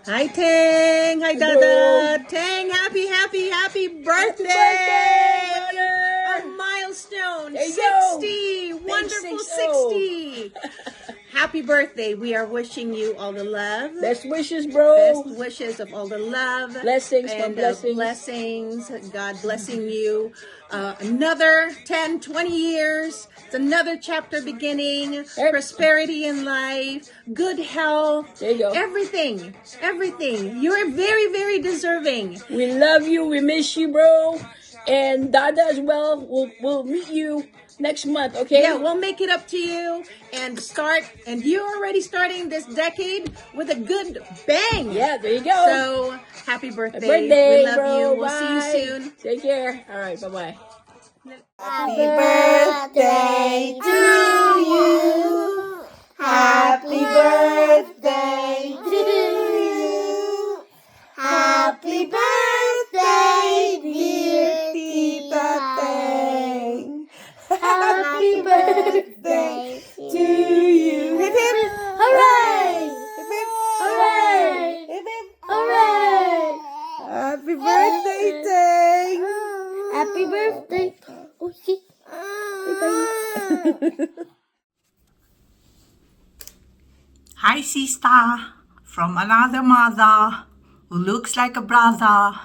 Hi, Tang. Hi, Dada. Tang, happy birthday! A milestone. 60. Wonderful 60. Happy birthday. We are wishing you all the love. Best wishes, bro. Best wishes of all the love. Blessings, and blessings. God blessing you. Another 10, 20 years. It's another chapter beginning. Prosperity in life. Good health. There you go. Everything. You're very, very deserving. We love you. We miss you, bro. And Dada as well. We'll meet you next month, okay? Yeah, we'll make it up to you and start. And you're already starting this decade with a good bang. Yeah, there you go. So, happy birthday. Happy birthday, we love bro. you. We'll Bye. see you soon. Take care. All right, bye-bye. Happy birthday to you. Happy birthday to you. Happy birthday, dear Tita Tang. Happy birthday to you. Hip hip. Hooray! Hip hip. Hooray! Hip hip. Hooray! Happy birthday, Tang. Happy birthday. Oh, shit. Hi, sister, from another mother who looks like a brother.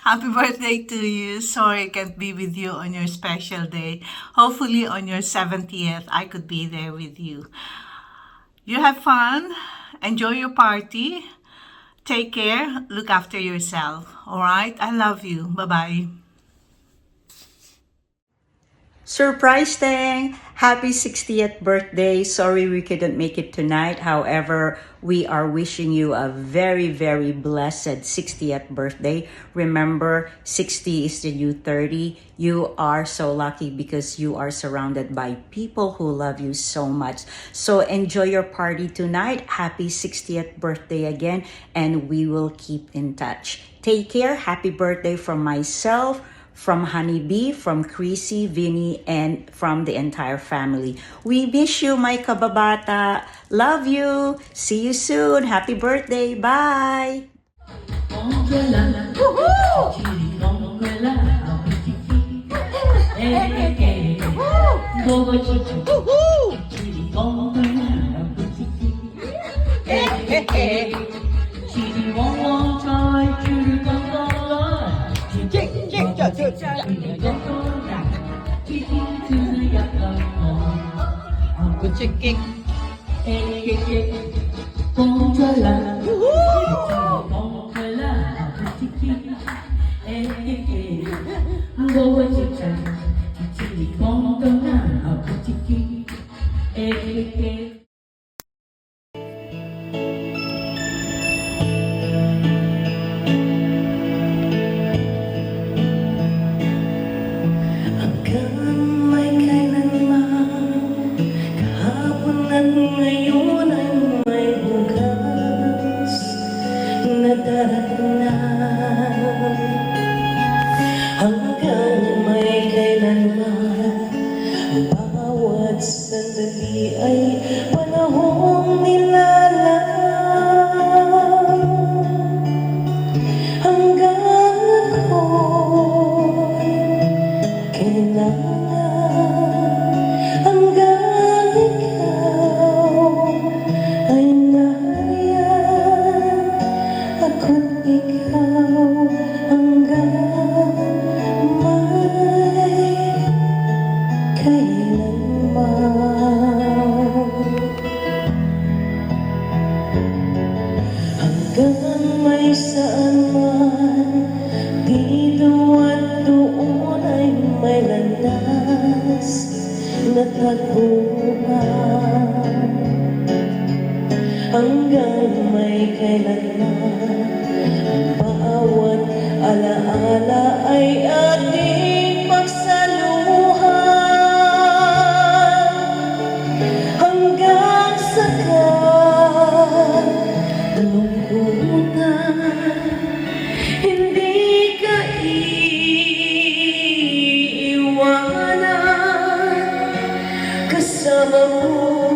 Happy birthday to you. Sorry I can't be with you on your special day. Hopefully on your 70th, I could be there with you. You have fun. Enjoy your party. Take care. Look after yourself. All right? I love you. Bye-bye. Surprise Tang! Happy 60th birthday. Sorry we couldn't make it tonight. However, we are wishing you a very, very blessed 60th birthday. Remember, 60 is the new 30. You are so lucky because you are surrounded by people who love you so much. So enjoy your party tonight. Happy 60th birthday again, and we will keep in touch. Take care. Happy birthday from myself, from Honeybee, from Chrissy, Vinny, and from the entire family. We miss you, my kababata. Love you. See you soon. Happy birthday. Bye. Hanggang may kailanman ang bawat alaala ay ating pagsaluhan hanggang sa kalungkutan hindi ka iiwanan kasi Kasama mo